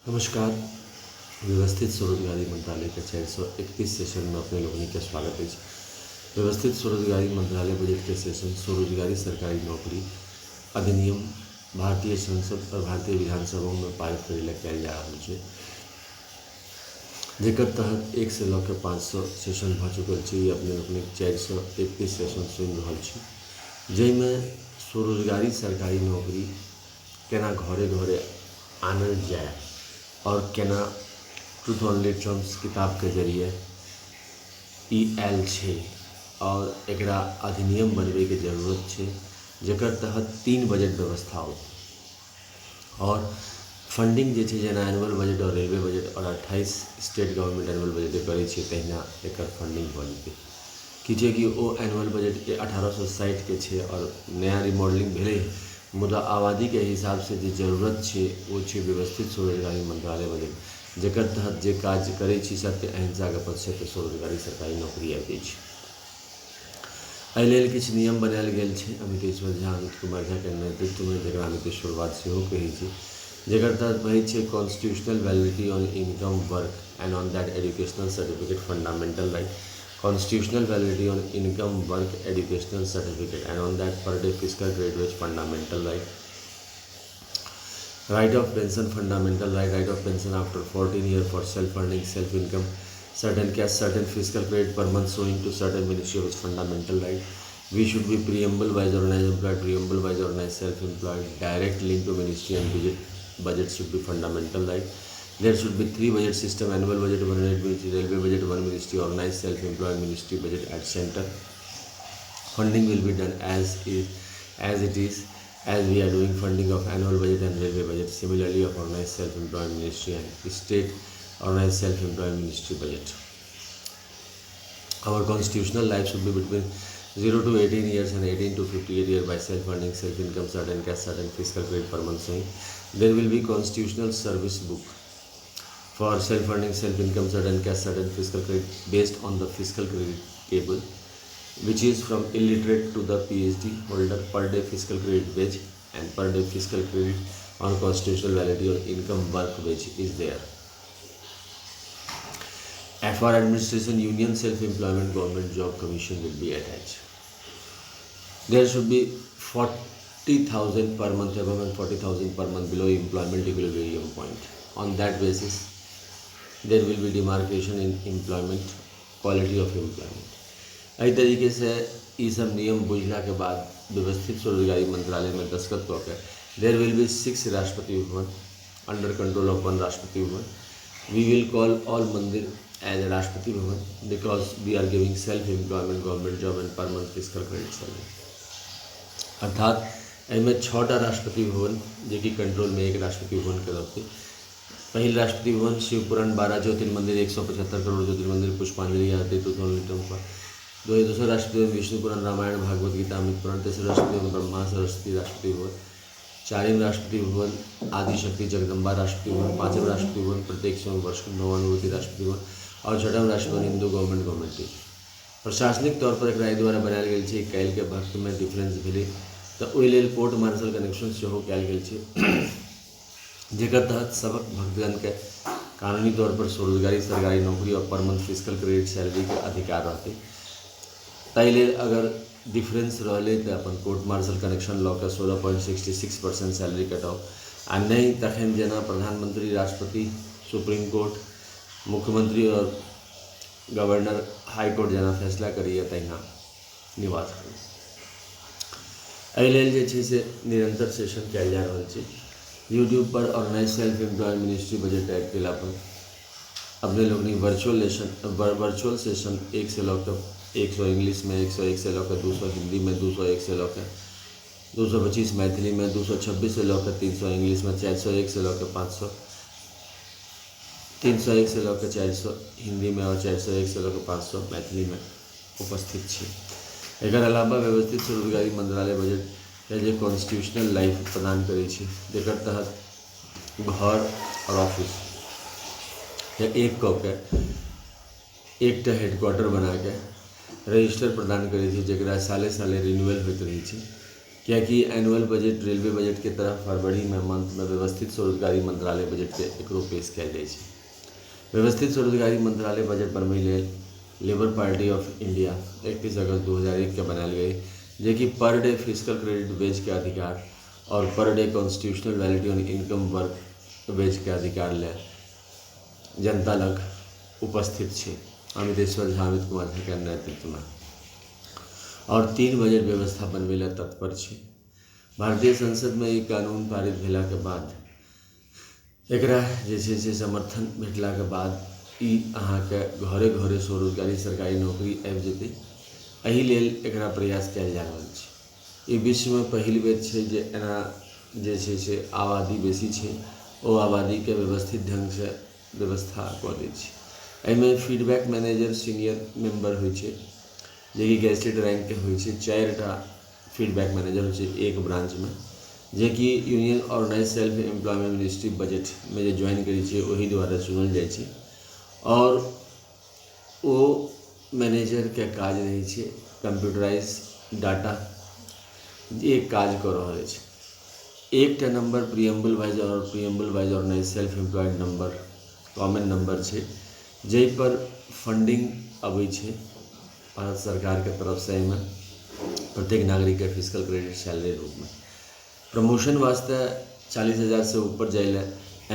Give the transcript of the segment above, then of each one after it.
नमस्कार। व्यवस्थित स्वरोजगारी मंत्रालय के 431 सेशन में अपने लोगों का स्वागत है। व्यवस्थित स्वरोजगारी मंत्रालय बजट के सेशन स्वरोजगारी सरकारी नौकरी अधिनियम भारतीय संसद और भारतीय विधानसभा में पारित करे कल जा रहा है, जेकर तहत 1 से लऽ के 500 सेशन भ चुकल है। अपने लोग 431 सेशन सुनि रहल छी, जैमे स्वरोजगारी सरकारी नौकरी केना घरे घरे आनल जाए और केना ट्रूथ ओनली ट्रम्प्स किताब के जरिए ई आयल छे और एकरा अधिनियम बनवे के जरूरत है, जेकर तहत 3 बजट व्यवस्था हो और फंडिंग जे जेना एनुअल बजट और रेलवे बजट और 28 स्टेट गवर्नमेंट एनुअल बजट करे तहिना एकर फंडिंग बनते कि वो एनुअल बजट के 1860 के छे और नया रिमॉडलिंग भेले, मुदा आबादी के हिसाब से जो जरूरत है वो छे व्यवस्थित स्वरोजगारी मंत्रालय बजट, जेकर तहत जे कार्य करे सत्य अहिंसा के पथ से स्वरोजगारी सरकारी नौकरी आबि जाए। एहि लेल किछु नियम बनायल गेल छै अमितेश्वर झा अमित कुमार झा के नेतृत्व में, जकरा अमितेश्वर बाद सेहो कहै छै, जेकर तहत कहै छै constitutional validity on income work and on that educational certificate fundamental right, constitutional validity on income, work, educational certificate, and on that per day fiscal credit wage fundamental right. Right of pension fundamental right. Right of pension after 14 years for self-earning, self-income, certain cash, certain fiscal credit per month showing to certain ministry is fundamental right. We should be preamble wise organized employed, preamble wise organized self-employed, direct link to ministry and budget should be fundamental right. There should be 3 budget system: annual budget, one unit ministry, railway budget, one ministry, organized self-employed ministry budget at center. Funding will be done as we are doing funding of annual budget and railway budget. Similarly, of organized self-employed ministry and state organized self-employed ministry budget. Our constitutional life should be between 0 to 18 years and 18 to 58 years by self-earning, self-income, certain cash, certain fiscal credit per month. There will be constitutional service book for self-earning, self-income, certain cash, certain fiscal credit based on the fiscal credit table, which is from illiterate to the PhD holder. Per day fiscal credit wage and per day fiscal credit on constitutional validity or income work wage is there. FR administration, union, self-employment, government job commission will be attached. There should be 40,000 per month above and 40,000 per month below employment equilibrium point. On that basis, there will be demarcation in employment, quality of employment. एहि तरीके से ये सब नियम बुझला के बाद व्यवस्थित स्वरोजगारी मंत्रालय में दस्तखत कऽ के there will be 6 Rashtrapati Bhavan under control of 1 Rashtrapati Bhavan. We will call all mandir as a Rashtrapati Bhavan because we are giving self employment, government job and per month physical credit service. अर्थात एहिमे 6टा राष्ट्रपति भवन जे कि कंट्रोल में 1 राष्ट्रपति भवन के रहते. पहल राष्ट्रपति भवन शिवपुराण 12 ज्योतिर्मंदिर 175 करोड़ ज्योतिर्मंदिर पुष्पांजलि आरती दूसरा राष्ट्रपति भवन विष्णु पुराण रामायण भागवत गीता अमृत पुराण. तीसरा राष्ट्रपति भवन ब्रह्मा सरस्वती राष्ट्रपति भवन. 4वीं राष्ट्रपति भवन आदिशक्ति जगदम्बा राष्ट्रपति भवन. 5वां राष्ट्रपति भवन प्रत्येक 100 वर्ष नवानुभूति राष्ट्रपति भवन और 6वां राष्ट्रपति भवन हिंदू गवर्नमेंट. प्रशासनिक तौर पर एक द्वारा बनायल गेल छै. काल्हि के वक्त में डिफरेंस भेलै तो ओहि लेल कोर्ट मार्शल कनेक्शन सेहो कयल गेल छै, जेकर तहत सबक भक्तगण के कानूनी तौर पर स्वरोजगारी सरकारी नौकरी और पर मंथ फिजिकल क्रेडिट सैलरी के अधिकार रहते. ताहि लेल अगर डिफरेंस रहले तो अपन कोर्ट मार्शल कनेक्शन लऽ के 16.66% सैलरी कटाओ आ नहीं तखन जेना प्रधानमंत्री, राष्ट्रपति, सुप्रीम कोर्ट, मुख्यमंत्री और गवर्नर, हाई कोर्ट जेना फैसला करिए तहिना निवास करू. एहि लेल जे छै से निरंतर सेशन कयल जा रहल छै. यूट्यूब पर organise self employed ministry budget type केला पर अपने लोग वर्चुअल सेशन 1 से लऽ 100 इंग्लिश में, 101 से लऽ 200 हिंदी में, 201 से लऽ 225 मैथिली में, 226 से लऽ 300 इंग्लिश में, 401 से लऽ 500, 301 से लऽ 400 हिंदी में और 401 से लऽ 500 मैथिली में उपस्थित है. एकर अलावा व्यवस्थित स्वरोजगारी मंत्रालय बजट जे कॉन्स्टिट्यूशनल लाइफ प्रदान करे छै, जेकर तहत घर और ऑफिस एक कऽ के एकटा हेडक्वार्टर बना के रजिस्टर प्रदान करे छै, जेकरा साले साले रिन्यूअल होइत रहे छै क्या कि एनुअल बजट रेलवे बजट के तरह फरवरी में मंथ में व्यवस्थित स्वरोजगारी मंत्रालय बजट के एकरो पेश कयल जाइ छै। व्यवस्थित स्वरोजगारी मंत्रालय बजट बनबै लेल लेबर पार्टी ऑफ इंडिया 31 अगस्त 2001 के बनायल गई, जे कि per day physical credit veg के अधिकार और per day constitutional validity on income work wage के अधिकार ले जनता लग उपस्थित है अमितेश्वर झा अमित कुमार झा के नेतृत्व में, और 3 बजट व्यवस्था बनबे ला तत्पर है। भारतीय संसद में ये कानून पारित भेला के बाद एकरा जे छै से समर्थन भेटला के बाद ई अहाँ के घरे घरे स्वरोजगारी सरकारी नौकरी आबि जेतै। एहि लेल एकरा प्रयास कयल जा रहल छै। ई विश्व में पहिल बेर छै जे एना जे छै से आबादी बेसी छै ओ आबादी के व्यवस्थित ढंग से व्यवस्था कऽ दै छै। एहिमे फीडबैक मैनेजर सीनियर मेंबर होइ छै, जे कि गेजेटेड रैंक के होइ छै। 4टा फीडबैक मैनेजर होइ छै एक ब्रांच में, जे कि union organise self employment ministry budget में जे ज्वाइन करै छै ओही द्वारा चुनल जाइ छै, और ओ मैनेजर के काज रहै छै कंप्यूटराइज डाटा एक काज कऽ रहल छै। एकटा नंबर प्रीएम्बल वाइज और preamble wise organise self employed number common number छै, जै पर फंडिंग अबै छै भारत सरकार के तरफ से। एहिमे प्रत्येक नागरिक के फिजिकल क्रेडिट सैलरी रूप में प्रमोशन वास्ते 40,000 से ऊपर जाए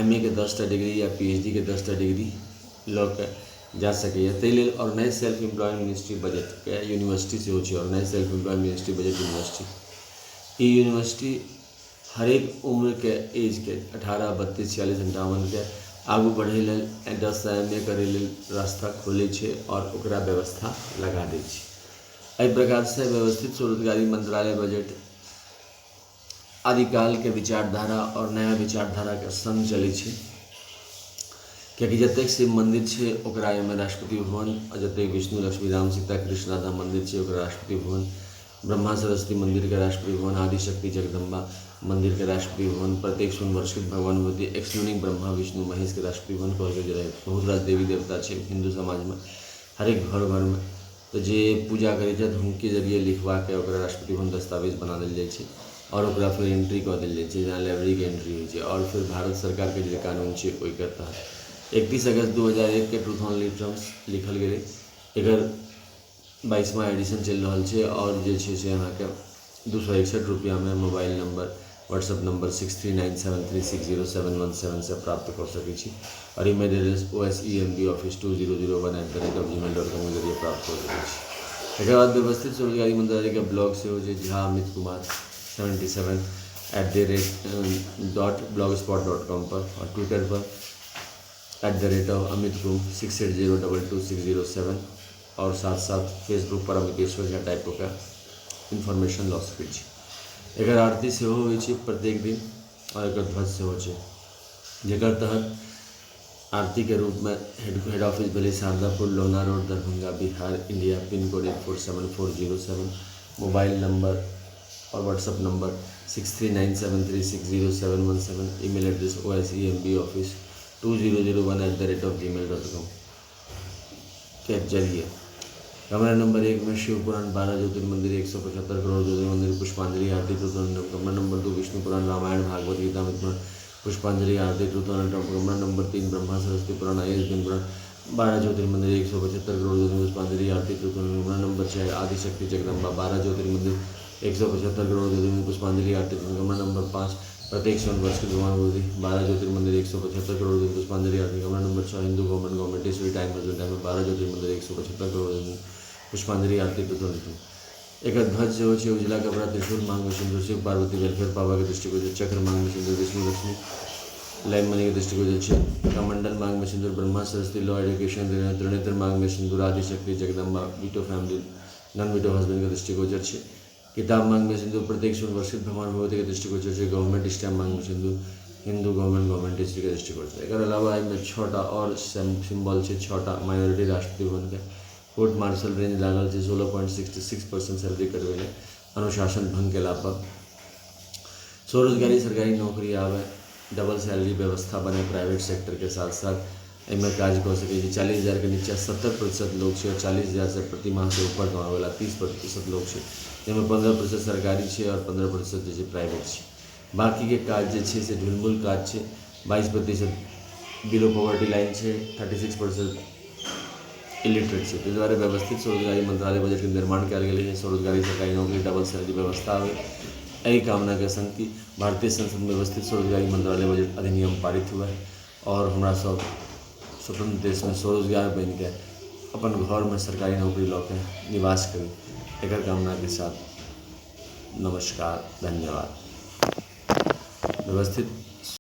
MA के 10टा डिग्री या PhD के 10टा डिग्री लऽ के जा सकैए। ताहि लेल organise self employment ministry budget के यूनिवर्सिटी से छै, organise self employment ministry budget university. ई यूनिवर्सिटी हरेक उम्र के एज के 18, 32, 40, 58 के आगू बढ़े लेल 10 MA करे लेल रास्ता खोले छै और ओकरा व्यवस्था लगा दै छै। एहि प्रकार से व्यवस्थित स्वरोजगारी मंत्रालय बजट आदिकाल के विचारधारा और नया विचारधारा के संग चलै छै, कियाकि जतेक शिव मंदिर छै ओकरा एहिमे राष्ट्रपति भवन, और जतेक विष्णु लक्ष्मी राम सीता कृष्ण राधा मंदिर छै ओकरा राष्ट्रपति भवन, ब्रह्मा सरस्वती मंदिर के राष्ट्रपति भवन, आदिशक्ति जगदम्बा मंदिर के राष्ट्रपति भवन, प्रत्येक सुनवर्षित भगवान भगवती एक्सक्लूडिंग ब्रह्मा विष्णु महेश के राष्ट्रपति भवन कहल गेल रहे। बहुत रास देवी देवता छै हिंदू समाज में, हरेक घर घर में, तो जे पूजा करे छै हुनके जरिए लिखवा के ओकरा राष्ट्रपति भवन दस्तावेज बना देल जाइ छै और ओकरा फिर एंट्री कऽ देल जाइ छै, जहाँ लाइब्रेरी के एंट्री होइ छै, और फिर भारत सरकार के जे कानून छै ओहि के तहत 31 अगस्त 2001 के ट्रूथ ऑन टर्म्स लिखल गेलै। एकर 22वां एडिशन चल रहा है और जे छै से अहाँ के 261 रुपया में मोबाइल नंबर व्हाट्सएप नंबर 6397360717 से प्राप्त कर सकै छी, और ईमेल एड्रेस osembaoffice2001@gmail.com के जरिए प्राप्त कर सकै छी। एक बाद व्यवस्थित स्वरोजगारी मंत्रालय के ब्लॉग से हो जे झा अमित कुमार 77@blogspot.com पर, और ट्विटर पर @amitkum 68022607, और साथ साथ फेसबुक पर अमितेश्वर झा टाइप होकर इन्फॉर्मेशन लॉ सकै छी। एकर आरती सेहो होइ छै प्रत्येक दिन, और एकर ध्वज सेहो छै, जेकर तहत आरती के रूप में हेड ऑफिस भेलै Shardapur, Lohna road, Darbhanga, Bihar, India, pin code 847407, mobile number और WhatsApp number 6397360717, email address osembaoffice2001@gmail.com के जरिए। कमरा नंबर 1 में शिव पुराण 12 ज्योतिर्मंदिर 175 करोड़ ज्योतिर्मंदिर पुष्पांजलि आरती ट्रूथ। कमरा नंबर 2 विष्णु पुराण रामायण भागवत गीता पुराण पुष्पांजलि आरती ट्रूथ। कमरा नंबर 3 ब्रह्मा सरस्वती पुराण IS दिन पुराण 12 ज्योतिर्मंदिर 175 करोड़ ज्योतिर्मंदिर पुष्पांजलि आरती ट्रूथ। कमरा नंबर 6 आदिशक्ति जगदम्बा 12 ज्योतिर्मंदिर 175 करोड़ ज्योतिर्मंदिर पुष्पांजलि आरती ट्रूथ। कमरा नंबर 5 प्रत्येक वर्ष के भगवान भगवती 12 ज्योतिर्मंदिर 175 करोड़ पुष्पांजलि आरती। कमरा नंबर 6 हिंदू गवर्नमेंट टाइम 12 ज्योतिर्मंदिर 175 करोड़ पुष्पांजलि आरती ट्रूथ। एक ध्वज से हो उजला कपड़ा त्रिशूल मांग में सिंधु शिव पार्वती वेलफेयर पावा के दृष्टिकोण से चक्र मांग में सिंधु विष्णु लक्ष्मी लाइव मनी के दृष्टिकोण से कमंडल मांग में सिंदूर ब्रह्मा सरस्वती लॉ एजुकेशन त्रिनेत्र मांग में सिंदूर Adishakti Jagdamba veto family non veto husband के दृष्टिगोचर है। किताब मांग में सिंधु प्रत्येक सुवर्षित भगवान भगवती के दृष्टिगोचर है। गवर्नमेंट स्टैम्प मांग में सिंधु हिंदू गवर्नमेंट हिस्ट्री के दृष्टिकोण से। एक अलावा में 6टा और सिंबल है 6टा माइनॉरिटी राष्ट्रपति भवन के कोर्ट मार्शल रेंज लागल है 16.66% सैलरी करवे अनुशासन भंग के लाभ स्वरोजगारी सरकारी नौकरी आवे डबल सैलरी व्यवस्था बने प्राइवेट सेक्टर के साथ साथ एहिमे काज कऽ सकै छी। 40,000 के नीचा 70% लोग छै और 40,000 से प्रति माह से ऊपर कमाबैवला 30% लोग छै, जाहिमे 15% सरकारी छै और 15% जे छै प्राइवेट छै। बाकी के काज जे छै से ढुलमुल काज छै। 22% बिलो पॉवर्टी लाइन छै, 36% इलिटरेट छै। ताहि दुआरे व्यवस्थित स्वरोजगारी मंत्रालय बजट के निर्माण कयल गेलै है। स्वरोजगारी सरकारी नौकरी डबल सैलरी व्यवस्था हो, एहि कामना के संग कि भारतीय संसद में व्यवस्थित स्वरोजगारी मंत्रालय बजट अधिनियम पारित हुआ और हमरा सब स्वतंत्र देश में स्वरोजगार बन के अपन घर में सरकारी नौकरी लऽ के निवास करी, एकर कामना के साथ नमस्कार, धन्यवाद। व्यवस्थित